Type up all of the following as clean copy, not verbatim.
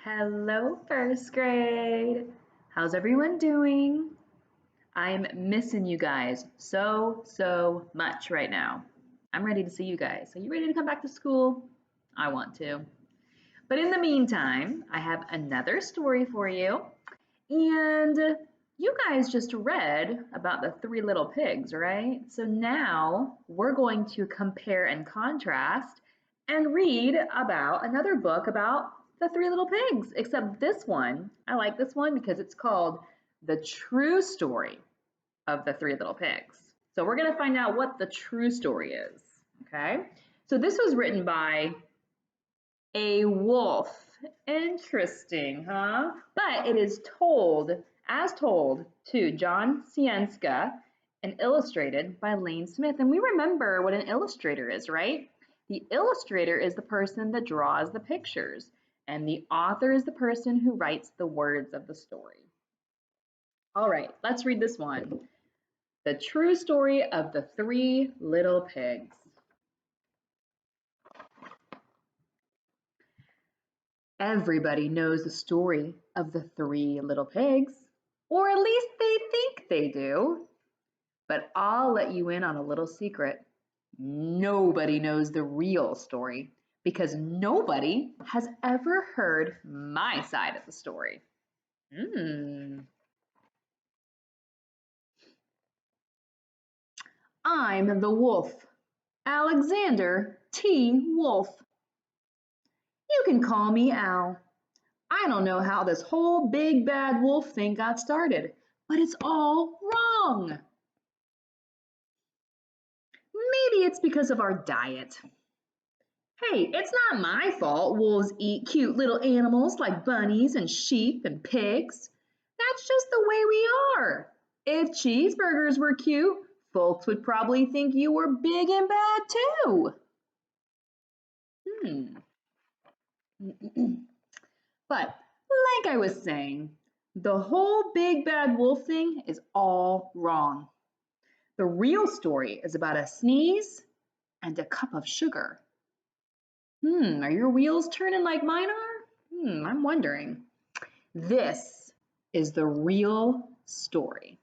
Hello, first grade. How's everyone doing? I'm missing you guys so much right now. I'm ready to see you guys. Are you ready to come back to school? I want to. But in the meantime, I have another story for you. And you guys just read about the three little pigs, right? So now we're going to compare and contrast and read about another book about the three little pigs. Except this one, I like this one because it's called The True Story of the Three Little Pigs. So we're going to find out what the true story is, okay? So this was written by a wolf. Interesting, huh? But it is told, as told, to John Cienska and illustrated by Lane Smith. And we remember what an illustrator is, right? The illustrator is the person that draws the pictures, and the author is the person who writes the words of the story. All right, let's read this one. The True Story of the Three Little Pigs. Everybody knows the story of the three little pigs, or at least they think they do. But I'll let you in on a little secret. Nobody knows the real story because nobody has ever heard my side of the story. I'm the wolf, Alexander T. Wolf. You can call me Al. I don't know how this whole big bad wolf thing got started, but it's all wrong. Maybe it's because of our diet. Hey, it's not my fault wolves eat cute little animals like bunnies and sheep and pigs. That's just the way we are. If cheeseburgers were cute, folks would probably think you were big and bad too. But like I was saying, the whole big bad wolf thing is all wrong. The real story is about a sneeze and a cup of sugar. Are your wheels turning like mine are? I'm wondering. This is the real story.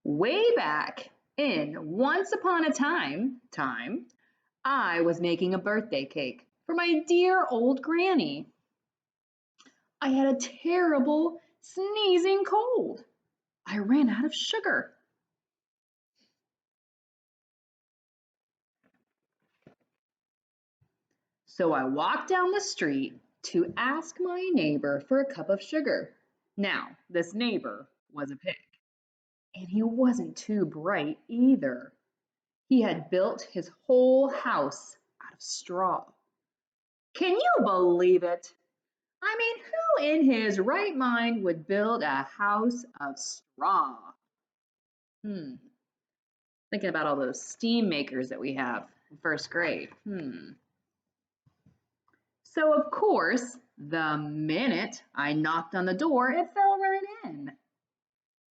Way back in Once Upon a Time, I was making a birthday cake for my dear old granny. I had a terrible sneezing cold. I ran out of sugar. So I walked down the street to ask my neighbor for a cup of sugar. Now, this neighbor was a pig, and he wasn't too bright either. He had built his whole house out of straw. Can you believe it? I mean, who in his right mind would build a house of straw? Thinking about all those steam makers that we have in first grade. So of course, the minute I knocked on the door, it fell right in.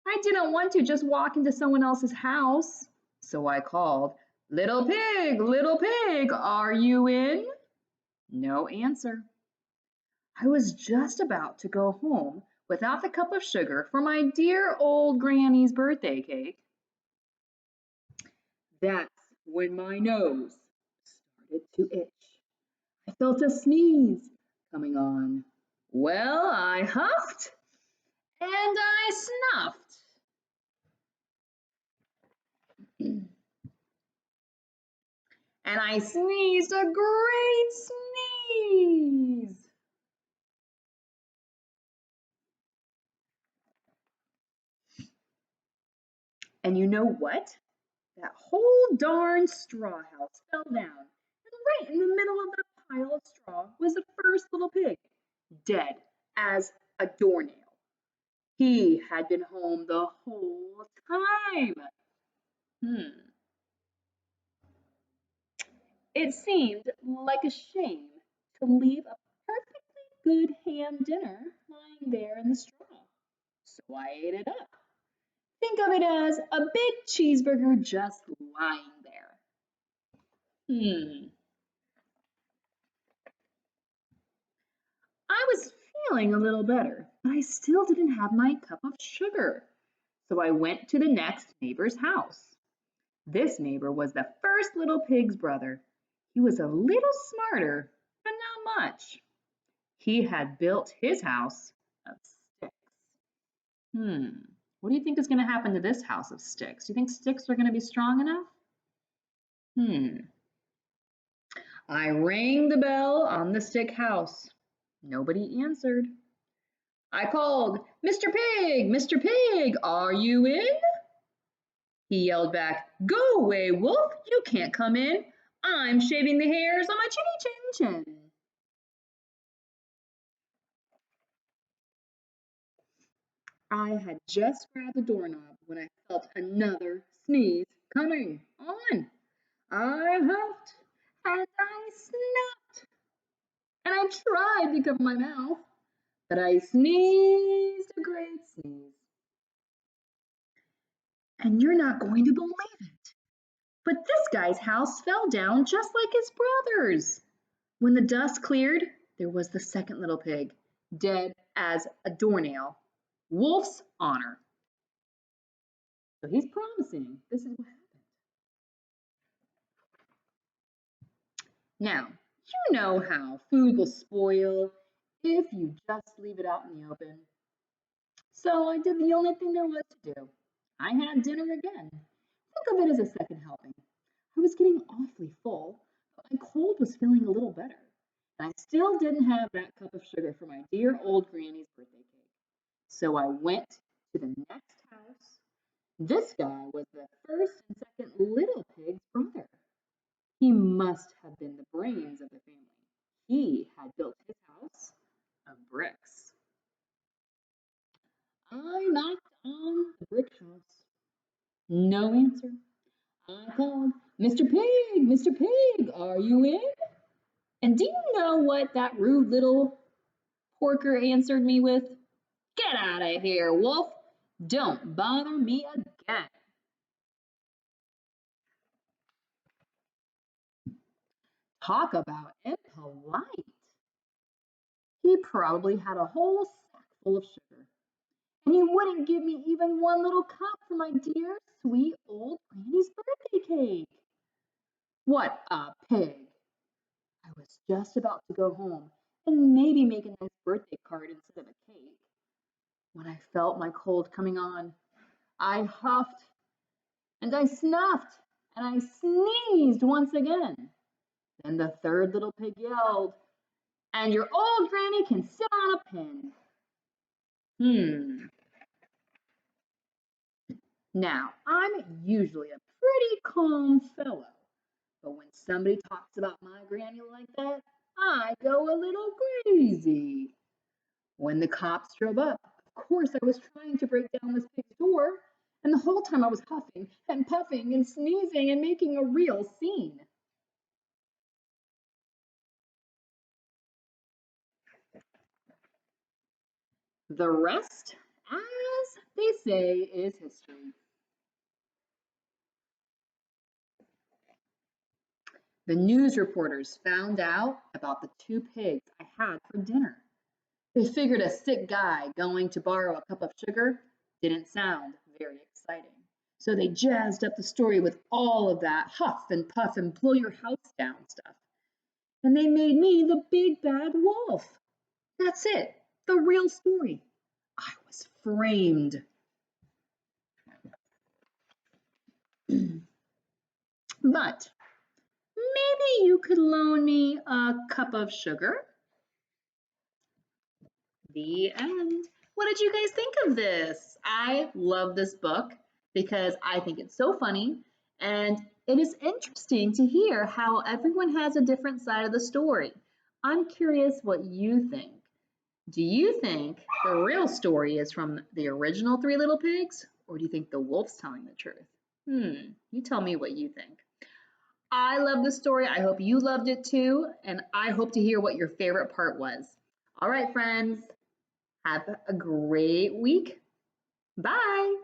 I didn't want to just walk into someone else's house, so I called, little pig, are you in? No answer. I was just about to go home without the cup of sugar for my dear old granny's birthday cake. That's when my nose started to itch. I felt a sneeze coming on. Well, I huffed and I snuffed. And I sneezed a great sneeze. And you know what? That whole darn straw house fell down. And right in the middle of the pile of straw was the first little pig, dead as a doornail. He had been home the whole time. It seemed like a shame to leave a perfectly good ham dinner lying there in the straw. So I ate it up. Think of it as a big cheeseburger just lying there. feeling a little better, but I still didn't have my cup of sugar. So I went to the next neighbor's house. This neighbor was the first little pig's brother. He was a little smarter, but not much. He had built his house of sticks. Hmm, what do you think is going to happen to this house of sticks? Do you think sticks are going to be strong enough? I rang the bell on the stick house. Nobody answered. I called, Mr. Pig, Mr. Pig, are you in? He yelled back, go away, Wolf, you can't come in. I'm shaving the hairs on my chinny chin chin. I had just grabbed the doorknob when I felt another sneeze coming on. I huffed and I snapped and I tried to cover my mouth, but I sneezed a great sneeze. And you're not going to believe it, but this guy's house fell down just like his brother's. When the dust cleared, there was the second little pig, dead as a doornail. Wolf's honor. So he's promising this is what happened. Now, you know how food will spoil if you just leave it out in the open. So I did the only thing there was to do. I had dinner again. Think of it as a second helping. I was getting awfully full, but my cold was feeling a little better. And I still didn't have that cup of sugar for my dear old granny's birthday cake. So I went to the next house. This guy was the first and second little pig's brother. He must have been the brains of the family. He had built his house of bricks. I knocked on the brick house. No answer. I called, Mr. Pig, Mr. Pig, are you in? And do you know what that rude little porker answered me with? Get out of here, Wolf. Don't bother me again. Talk about impolite. He probably had a whole sack full of sugar. And he wouldn't give me even one little cup for my dear, sweet old granny's birthday cake. What a pig! I was just about to go home and maybe make a nice birthday card instead of a cake when I felt my cold coming on. I huffed and I snuffed and I sneezed once again. Then the third little pig yelled, and your old granny can sit on a pin. Now, I'm usually a pretty calm fellow, but when somebody talks about my granny like that, I go a little crazy. When the cops drove up, of course I was trying to break down this pig's door, and the whole time I was huffing and puffing and sneezing and making a real scene. The rest, as they say, is history. The news reporters found out about the two pigs I had for dinner. They figured a sick guy going to borrow a cup of sugar didn't sound very exciting. So they jazzed up the story with all of that huff and puff and blow your house down stuff. And they made me the big bad wolf. That's it, the real story. I was framed. But maybe you could loan me a cup of sugar? The end. What did you guys think of this? I love this book because I think it's so funny and it is interesting to hear how everyone has a different side of the story. I'm curious what you think. Do you think the real story is from the original Three Little Pigs, or do you think the wolf's telling the truth? You tell me what you think. I love the story. I hope you loved it too, and I hope to hear what your favorite part was. All right, friends, have a great week. Bye.